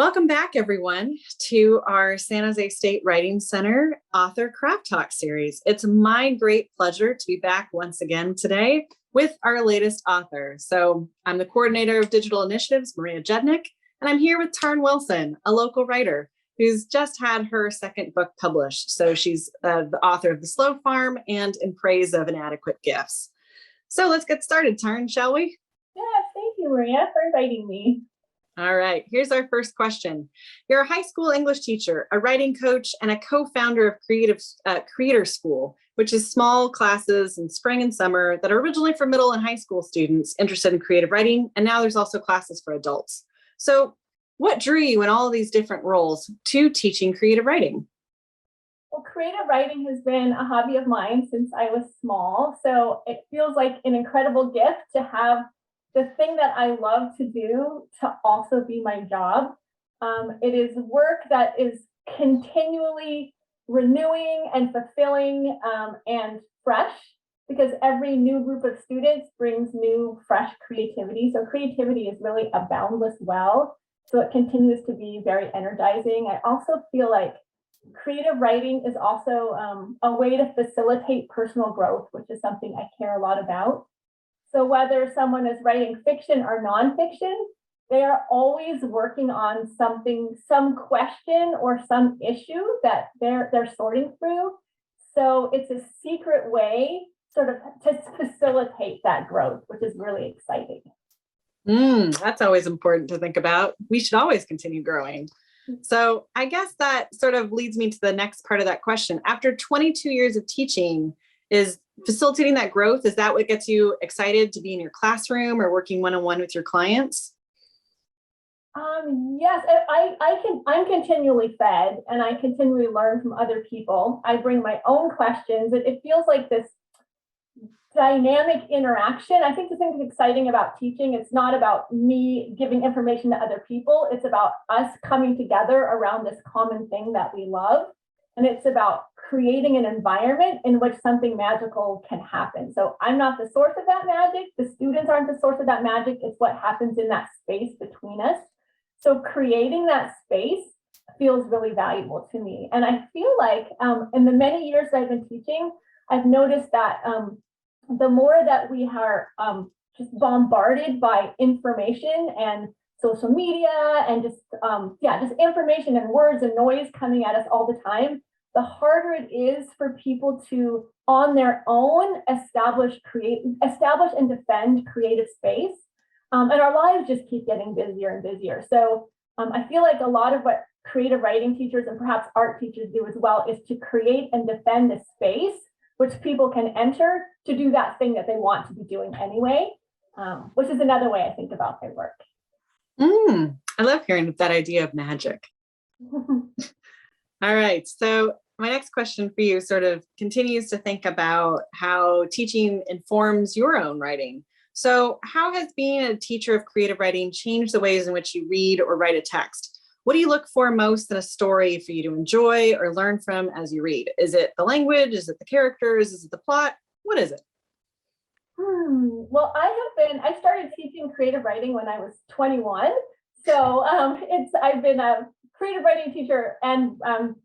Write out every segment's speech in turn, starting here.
Welcome back, everyone, to our San Jose State Writing Center Author Craft Talk series. It's my great pleasure to be back once again today with our latest author. So I'm the coordinator of digital initiatives, Maria Jednick, and I'm here with Tarn Wilson, a local writer who's just had her second book published. So she's the author of The Slow Farm and In Praise of Inadequate Gifts. So let's get started, Tarn, shall we? Yes, thank you, Maria, for inviting me. All right, here's our first question. You're a high school English teacher, a writing coach, and a co-founder of Creator School, which is small classes in spring and summer that are originally for middle and high school students interested in creative writing, and now there's also classes for adults. So what drew you in all of these different roles to teaching creative writing? Well, creative writing has been a hobby of mine since I was small, so it feels like an incredible gift to have the thing that I love to do to also be my job. It is work that is continually renewing and fulfilling and fresh, because every new group of students brings new, fresh creativity. So creativity is really a boundless well. So it continues to be very energizing. I also feel like creative writing is also a way to facilitate personal growth, which is something I care a lot about. So whether someone is writing fiction or nonfiction, they are always working on something, some question or some issue that they're sorting through. So it's a secret way sort of to facilitate that growth, which is really exciting. That's always important to think about. We should always continue growing. So I guess that sort of leads me to the next part of that question. After 22 years of teaching, is facilitating that growth, is that what gets you excited to be in your classroom or working one-on-one with your clients? Yes, I'm continually fed and I continually learn from other people. I bring my own questions. It feels like this dynamic interaction. I think the thing that's exciting about teaching, it's not about me giving information to other people. It's about us coming together around this common thing that we love. And it's about creating an environment in which something magical can happen. So I'm not the source of that magic. The students aren't the source of that magic. It's what happens in that space between us. So creating that space feels really valuable to me. And I feel like in the many years that I've been teaching, I've noticed that the more that we are just bombarded by information and social media and just information and words and noise coming at us all the time, the harder it is for people to, on their own, establish and defend creative space. And our lives just keep getting busier and busier. So I feel like a lot of what creative writing teachers and perhaps art teachers do as well is to create and defend a space which people can enter to do that thing that they want to be doing anyway, which is another way I think about their work. I love hearing that idea of magic. All right. So my next question for you sort of continues to think about how teaching informs your own writing. So how has being a teacher of creative writing changed the ways in which you read or write a text? What do you look for most in a story for you to enjoy or learn from as you read? Is it the language? Is it the characters? Is it the plot? What is it? Well, I started teaching creative writing when I was 21. So I've been a creative writing teacher and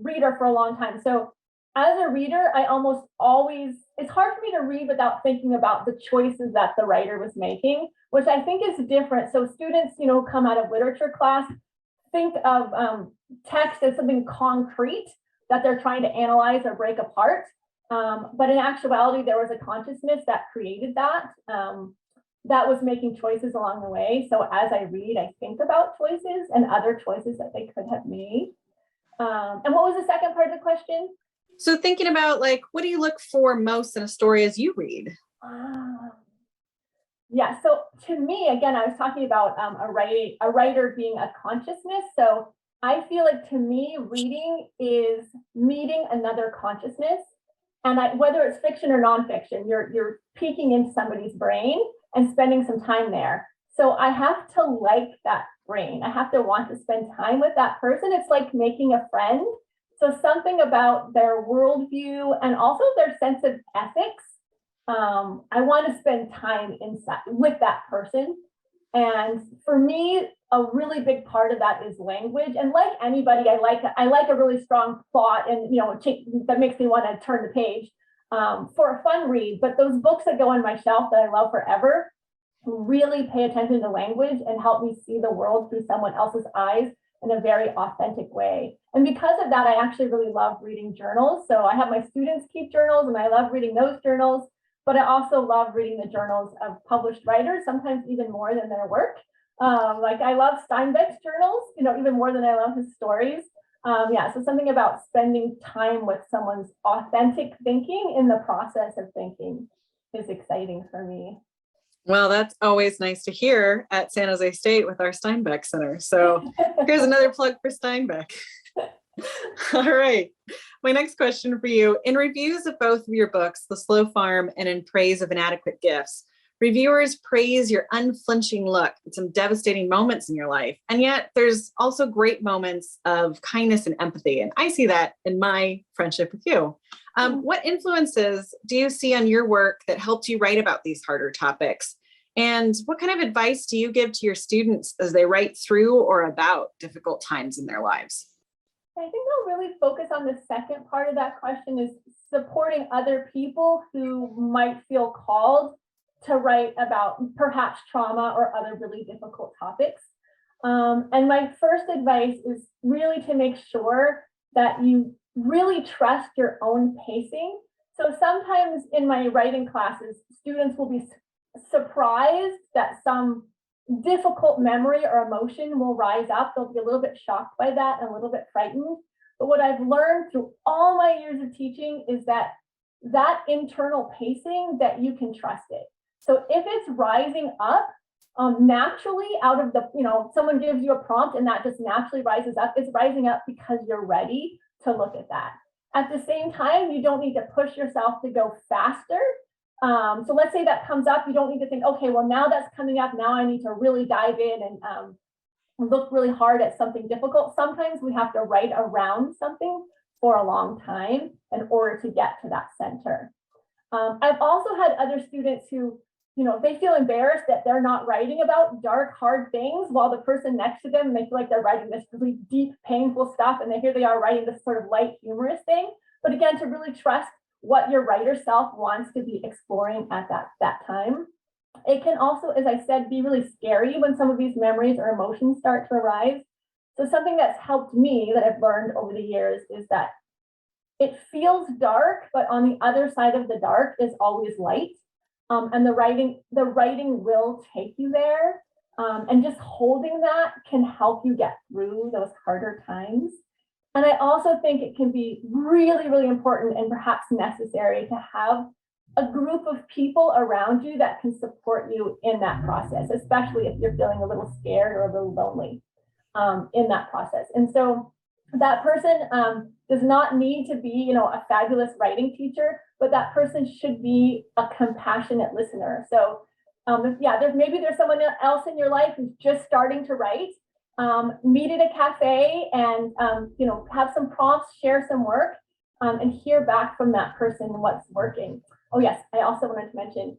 reader for a long time. So as a reader, I almost always, it's hard for me to read without thinking about the choices that the writer was making, which I think is different. So students, come out of literature class, think of text as something concrete that they're trying to analyze or break apart. But in actuality, there was a consciousness that created that, that was making choices along the way. So as I read, I think about choices and other choices that they could have made. And what was the second part of the question? So thinking about what do you look for most in a story as you read? Yeah, so to me, again, I was talking about a writer being a consciousness. So I feel like to me, reading is meeting another consciousness. And whether it's fiction or nonfiction, you're peeking into somebody's brain and spending some time there. So I have to like that brain. I have to want to spend time with that person. It's like making a friend. So something about their worldview and also their sense of ethics. I want to spend time inside with that person. And for me, a really big part of that is language. And like anybody, I like a really strong plot and, that makes me want to turn the page for a fun read. But those books that go on my shelf that I love forever really pay attention to language and help me see the world through someone else's eyes in a very authentic way. And because of that, I actually really love reading journals. So I have my students keep journals and I love reading those journals, but I also love reading the journals of published writers, sometimes even more than their work. Like I love Steinbeck's journals, even more than I love his stories. So something about spending time with someone's authentic thinking in the process of thinking is exciting for me. Well, that's always nice to hear at San Jose State with our Steinbeck Center. So here's another plug for Steinbeck. All right. My next question for you. In reviews of both of your books, The Slow Farm and In Praise of Inadequate Gifts, reviewers praise your unflinching look at some devastating moments in your life. And yet there's also great moments of kindness and empathy. And I see that in my friendship with you. What influences do you see on your work that helped you write about these harder topics? And what kind of advice do you give to your students as they write through or about difficult times in their lives? I think I'll really focus on the second part of that question, is supporting other people who might feel called to write about perhaps trauma or other really difficult topics. And my first advice is really to make sure that you really trust your own pacing. So sometimes in my writing classes, students will be surprised that some difficult memory or emotion will rise up. They'll be a little bit shocked by that and a little bit frightened. But what I've learned through all my years of teaching is that internal pacing, that you can trust it. So if it's rising up naturally out of the, someone gives you a prompt and that just naturally rises up, it's rising up because you're ready to look at that. At the same time, you don't need to push yourself to go faster. So let's say that comes up, you don't need to think, okay, well, now that's coming up, now I need to really dive in and look really hard at something difficult. Sometimes we have to write around something for a long time in order to get to that center. I've also had other students who, they feel embarrassed that they're not writing about dark, hard things, while the person next to them, they feel like they're writing this really deep, painful stuff, and here they are writing this sort of light, humorous thing. But again, to really trust what your writer self wants to be exploring at that time. It can also, as I said, be really scary when some of these memories or emotions start to arise. So something that's helped me that I've learned over the years is that it feels dark, but on the other side of the dark is always light. And the writing will take you there. And just holding that can help you get through those harder times. And I also think it can be really, really important and perhaps necessary to have a group of people around you that can support you in that process, especially if you're feeling a little scared or a little lonely in that process. And so that person does not need to be, a fabulous writing teacher, but that person should be a compassionate listener. So there's someone else in your life who's just starting to write. Meet at a cafe and have some prompts, share some work, and hear back from that person what's working. Oh yes, I also wanted to mention,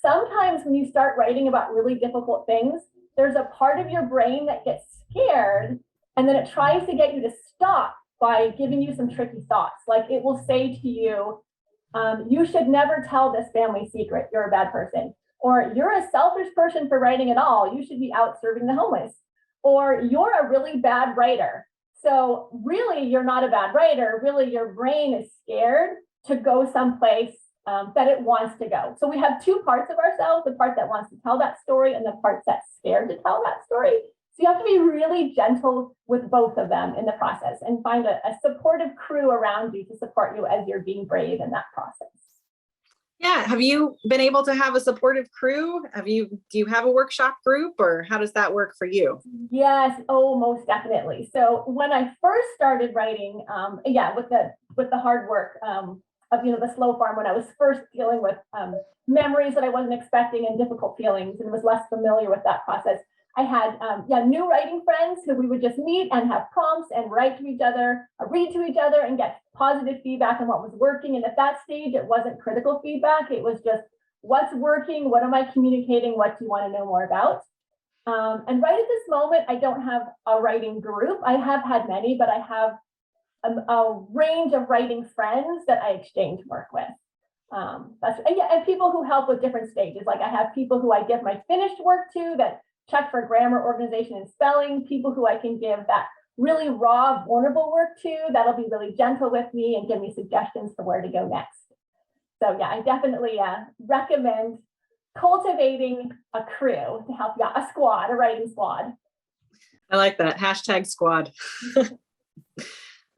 sometimes when you start writing about really difficult things, there's a part of your brain that gets scared, and then it tries to get you to stop by giving you some tricky thoughts. Like it will say to you, you should never tell this family secret, you're a bad person. Or you're a selfish person for writing at all, you should be out serving the homeless. Or you're a really bad writer. So really, you're not a bad writer. Really, your brain is scared to go someplace that it wants to go. So we have two parts of ourselves, the part that wants to tell that story and the part that's scared to tell that story. So you have to be really gentle with both of them in the process and find a supportive crew around you to support you as you're being brave in that process. Yeah. Have you been able to have a supportive crew? Do you have a workshop group, or how does that work for you? Yes. Oh, most definitely. So when I first started writing, with the hard work of, the Slow Farm, when I was first dealing with memories that I wasn't expecting and difficult feelings and was less familiar with that process, I had new writing friends who we would just meet and have prompts and write to each other, read to each other, and get positive feedback on what was working. And at that stage, it wasn't critical feedback. It was just what's working, what am I communicating, what do you want to know more about? And right at this moment, I don't have a writing group. I have had many, but I have a range of writing friends that I exchange work with. And people who help with different stages. Like I have people who I give my finished work to that check for grammar, organization, and spelling, people who I can give that really raw, vulnerable work to that'll be really gentle with me and give me suggestions for where to go next. So yeah, I definitely recommend cultivating a crew to help you out, a writing squad. I like that. Hashtag squad.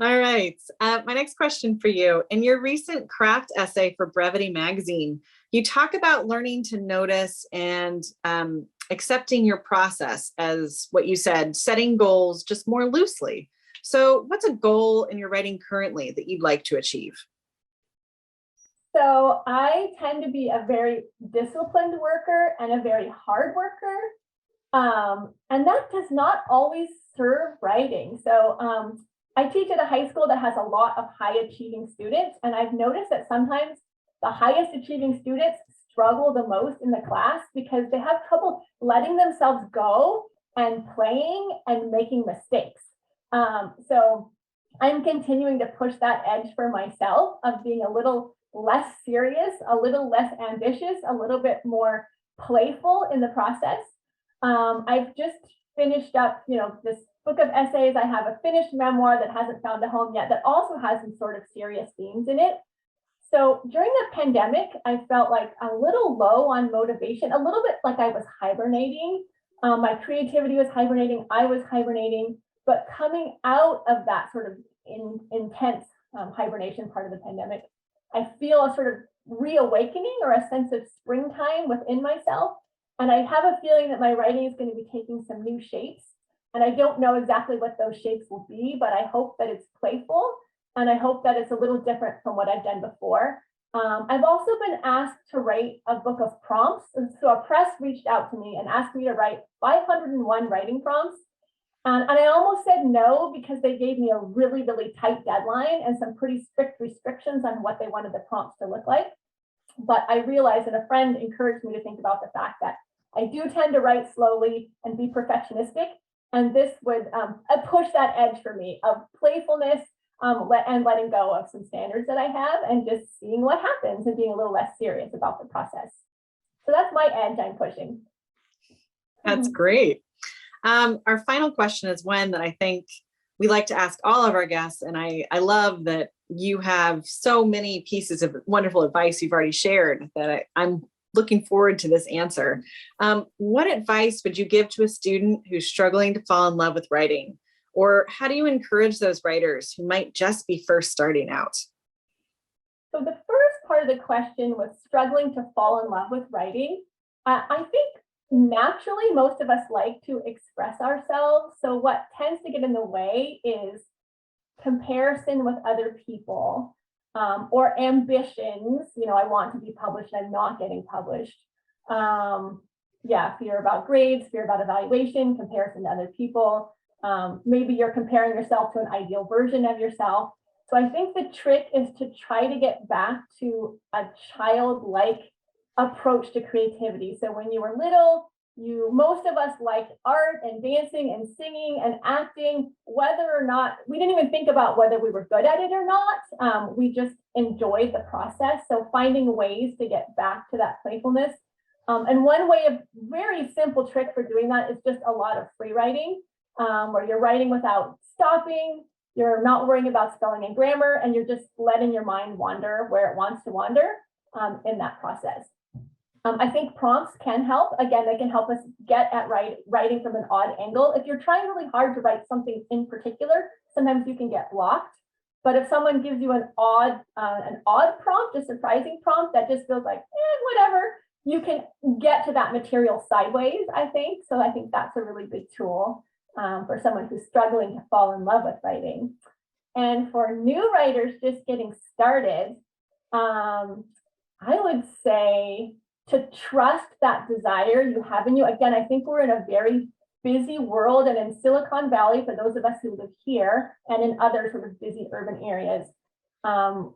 All right. My next question for you. In your recent craft essay for Brevity Magazine, you talk about learning to notice and accepting your process as what you said, setting goals just more loosely. So what's a goal in your writing currently that you'd like to achieve? So I tend to be a very disciplined worker and a very hard worker. And that does not always serve writing. So I teach at a high school that has a lot of high achieving students. And I've noticed that sometimes the highest achieving students struggle the most in the class because they have trouble letting themselves go and playing and making mistakes. So I'm continuing to push that edge for myself of being a little less serious, a little less ambitious, a little bit more playful in the process. I've just finished up, this book of essays. I have a finished memoir that hasn't found a home yet that also has some sort of serious themes in it. So during the pandemic, I felt like a little low on motivation, a little bit like I was hibernating. My creativity was hibernating, I was hibernating, but coming out of that sort of intense hibernation part of the pandemic, I feel a sort of reawakening or a sense of springtime within myself. And I have a feeling that my writing is going to be taking some new shapes. And I don't know exactly what those shapes will be, but I hope that it's playful. And I hope that it's a little different from what I've done before. I've also been asked to write a book of prompts. And so a press reached out to me and asked me to write 501 writing prompts. And I almost said no because they gave me a really, really tight deadline and some pretty strict restrictions on what they wanted the prompts to look like. But I realized that a friend encouraged me to think about the fact that I do tend to write slowly and be perfectionistic. And this would push that edge for me of playfulness and letting go of some standards that I have and just seeing what happens and being a little less serious about the process. So that's my edge I'm pushing. That's great. Our final question is one that I think we like to ask all of our guests. And I love that you have so many pieces of wonderful advice you've already shared that I'm looking forward to this answer. What advice would you give to a student who's struggling to fall in love with writing? Or how do you encourage those writers who might just be first starting out? So the first part of the question was struggling to fall in love with writing. I think naturally, most of us like to express ourselves. So what tends to get in the way is comparison with other people or ambitions. I want to be published, I'm not getting published. Fear about grades, fear about evaluation, comparison to other people. Maybe you're comparing yourself to an ideal version of yourself. So I think the trick is to try to get back to a childlike approach to creativity. So when you were little, most of us liked art and dancing and singing and acting, whether or not we didn't even think about whether we were good at it or not. We just enjoyed the process. So finding ways to get back to that playfulness. And one way of very simple trick for doing that is just a lot of free writing, where you're writing without stopping. You're not worrying about spelling and grammar, and you're just letting your mind wander where it wants to wander in that process. I think prompts can help. Again, they can help us get at writing from an odd angle. If you're trying really hard to write something in particular, sometimes you can get blocked. But if someone gives you an odd prompt, a surprising prompt that just feels like, whatever, you can get to that material sideways, I think. So I think that's a really good tool for someone who's struggling to fall in love with writing. And for new writers just getting started, I would say to trust that desire you have in you. Again, I think we're in a very busy world, and in Silicon Valley, for those of us who live here and in other sort of busy urban areas,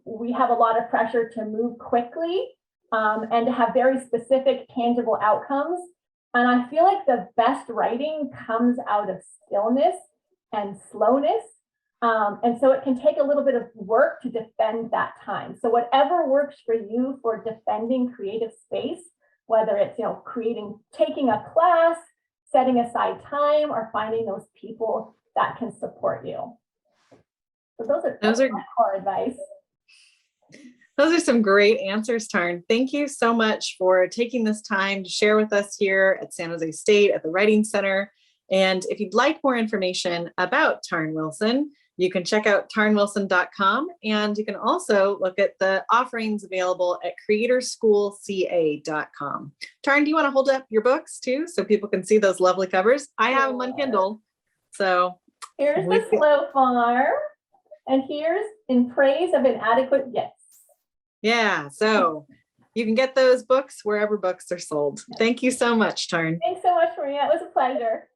we have a lot of pressure to move quickly and to have very specific, tangible outcomes. And I feel like the best writing comes out of stillness and slowness. And so it can take a little bit of work to defend that time. So whatever works for you for defending creative space, whether it's, taking a class, setting aside time, or finding those people that can support you. So those are my core advice. Those are some great answers, Tarn. Thank you so much for taking this time to share with us here at San Jose State at the Writing Center. And if you'd like more information about Tarn Wilson, you can check out tarnwilson.com, and you can also look at the offerings available at creatorschoolca.com. Tarn, do you want to hold up your books too so people can see those lovely covers? I have them on Kindle. So here's the Slow Farm, and here's In Praise of Inadequate Gifts. Yeah, so you can get those books wherever books are sold. Thank you so much, Tarn. Thanks so much, Maria. It was a pleasure.